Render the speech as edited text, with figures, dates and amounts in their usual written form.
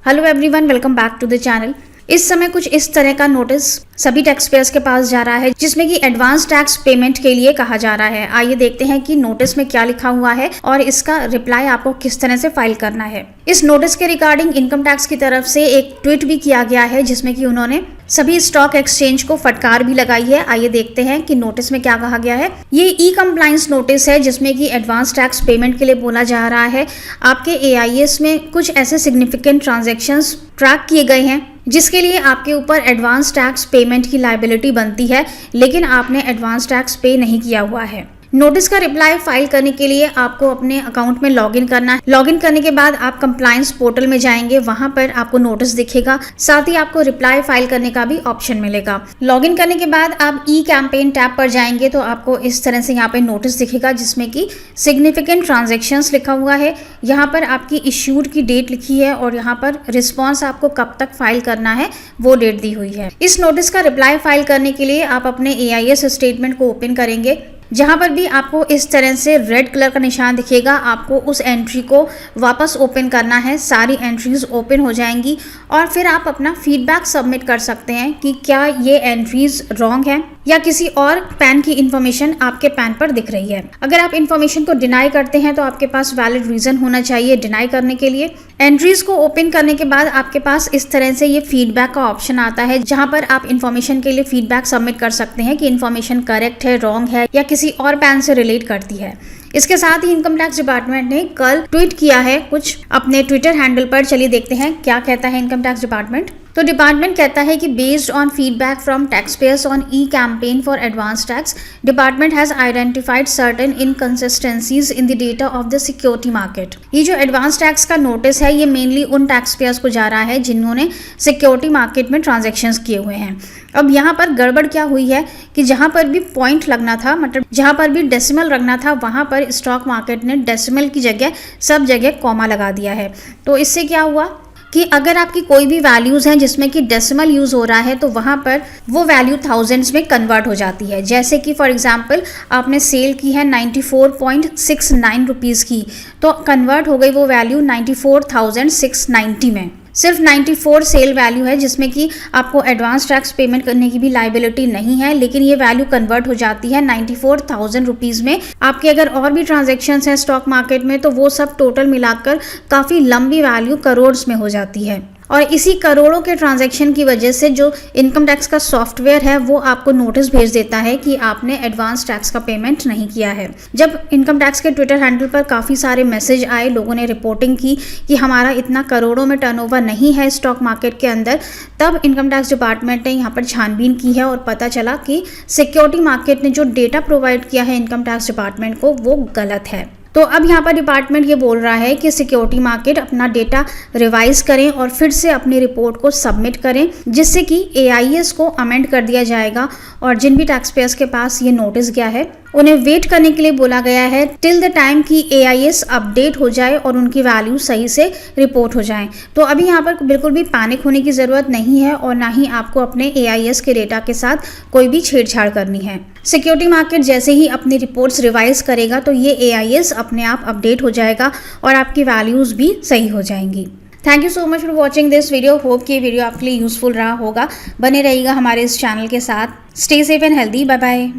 Hello everyone, welcome back to the channel. इस समय कुछ इस तरह का नोटिस सभी टैक्स पेयर्स के पास जा रहा है जिसमें कि एडवांस टैक्स पेमेंट के लिए कहा जा रहा है। आइए देखते हैं कि नोटिस में क्या लिखा हुआ है और इसका रिप्लाई आपको किस तरह से फाइल करना है। इस नोटिस के रिगार्डिंग इनकम टैक्स की तरफ से एक ट्वीट भी किया गया है जिसमें कि उन्होंने सभी स्टॉक एक्सचेंज को फटकार भी लगाई है। आइए देखते हैं कि नोटिस में क्या कहा गया है। ये ई कंप्लायंस नोटिस है जिसमें कि एडवांस टैक्स पेमेंट के लिए बोला जा रहा है। आपके AIS में कुछ ऐसे सिग्निफिकेंट ट्रांजैक्शंस ट्रैक किए गए हैं जिसके लिए आपके ऊपर एडवांस टैक्स पेमेंट की लायबिलिटी बनती है, लेकिन आपने एडवांस टैक्स पे नहीं किया हुआ है। नोटिस का रिप्लाई फाइल करने के लिए आपको अपने अकाउंट में लॉगिन करना है। लॉगिन करने के बाद आप कंप्लायंस पोर्टल में जाएंगे, वहां पर आपको नोटिस दिखेगा, साथ ही आपको रिप्लाई फाइल करने का भी ऑप्शन मिलेगा। लॉगिन करने के बाद आप ई कैंपेन टैब पर जाएंगे तो आपको इस तरह से यहाँ पे नोटिस दिखेगा जिसमें कि सिग्निफिकेंट ट्रांजेक्शन्स लिखा हुआ है। यहाँ पर आपकी इश्यूड की डेट लिखी है और यहाँ पर रिस्पॉन्स आपको कब तक फाइल करना है वो डेट दी हुई है। इस नोटिस का रिप्लाई फाइल करने के लिए आप अपने AIS स्टेटमेंट को ओपन करेंगे। जहां पर भी आपको इस तरह से रेड कलर का निशान दिखेगा, आपको उस एंट्री को वापस ओपन करना है। सारी एंट्रीज ओपन हो जाएंगी और फिर आप अपना फीडबैक सबमिट कर सकते हैं कि क्या ये एंट्रीज रॉन्ग है या किसी और पैन की इंफॉर्मेशन आपके पैन पर दिख रही है। अगर आप इंफॉर्मेशन को डिनाई करते हैं तो आपके पास वैलिड रीजन होना चाहिए डिनाई करने के लिए। एंट्रीज को ओपन करने के बाद आपके पास इस तरह से ये फीडबैक का ऑप्शन आता है जहां पर आप इंफॉर्मेशन के लिए फीडबैक सबमिट कर सकते हैं कि इंफॉर्मेशन करेक्ट है, रॉन्ग है या किसी और पैन से रिलेट करती है। इसके साथ ही इनकम टैक्स डिपार्टमेंट ने कल ट्वीट किया है कुछ अपने ट्विटर हैंडल पर। चलिए देखते हैं क्या कहता है इनकम टैक्स डिपार्टमेंट। तो डिपार्टमेंट कहता है कि based on feedback from taxpayers on e campaign for advance tax, department has identified certain inconsistencies in the data of the security market. ये जो एडवांस टैक्स का नोटिस है ये mainly उन टैक्स पेयर्स को जा रहा है जिन्होंने सिक्योरिटी मार्केट में ट्रांजेक्शन्स किए हुए हैं। अब यहाँ पर गड़बड़ क्या हुई है कि जहाँ पर भी पॉइंट लगना था, मतलब जहाँ पर भी डेसिमल रखना था, वहाँ पर स्टॉक मार्केट ने डेसिमल की जगह सब जगह कॉमा लगा दिया है। तो इससे क्या हुआ कि अगर आपकी कोई भी वैल्यूज़ हैं जिसमें कि डेसिमल यूज़ हो रहा है तो वहाँ पर वो वैल्यू थाउजेंड्स में कन्वर्ट हो जाती है। जैसे कि फॉर एग्जांपल आपने सेल की है 94.69 रुपीज़ की, तो कन्वर्ट हो गई वो वैल्यू 94,690 में। सिर्फ 94 सेल वैल्यू है जिसमें कि आपको एडवांस टैक्स पेमेंट करने की भी लायबिलिटी नहीं है, लेकिन ये वैल्यू कन्वर्ट हो जाती है 94,000 रुपीज़ में। आपके अगर और भी ट्रांजैक्शंस हैं स्टॉक मार्केट में तो वो सब टोटल मिलाकर काफ़ी लंबी वैल्यू करोड़ में हो जाती है। और इसी करोड़ों के ट्रांजैक्शन की वजह से जो इनकम टैक्स का सॉफ्टवेयर है वो आपको नोटिस भेज देता है कि आपने एडवांस टैक्स का पेमेंट नहीं किया है। जब इनकम टैक्स के ट्विटर हैंडल पर काफ़ी सारे मैसेज आए, लोगों ने रिपोर्टिंग की कि हमारा इतना करोड़ों में टर्नओवर नहीं है स्टॉक मार्केट के अंदर, तब इनकम टैक्स डिपार्टमेंट ने यहाँ पर छानबीन की है और पता चला कि सिक्योरिटी मार्केट ने जो डेटा प्रोवाइड किया है इनकम टैक्स डिपार्टमेंट को वो गलत है। तो अब यहाँ पर डिपार्टमेंट ये बोल रहा है कि सिक्योरिटी मार्केट अपना डेटा रिवाइज करें और फिर से अपनी रिपोर्ट को सबमिट करें, जिससे कि AIS को अमेंड कर दिया जाएगा। और जिन भी टैक्स पेयर्स के पास ये नोटिस गया है उन्हें वेट करने के लिए बोला गया है टिल द टाइम कि AIS अपडेट हो जाए और उनकी वैल्यू सही से रिपोर्ट हो जाए। तो अभी यहाँ पर बिल्कुल भी पैनिक होने की ज़रूरत नहीं है और ना ही आपको अपने AIS के डेटा के साथ कोई भी छेड़छाड़ करनी है। सिक्योरिटी मार्केट जैसे ही अपनी रिपोर्ट्स रिवाइज करेगा तो ये AIS अपने आप अपडेट हो जाएगा और आपकी वैल्यूज़ भी सही हो जाएंगी। Thank you so much for watching this video. Hope कि ये वीडियो आपके लिए यूजफुल रहा होगा। बने रहिएगा हमारे इस चैनल के साथ। Stay safe and healthy. Bye bye.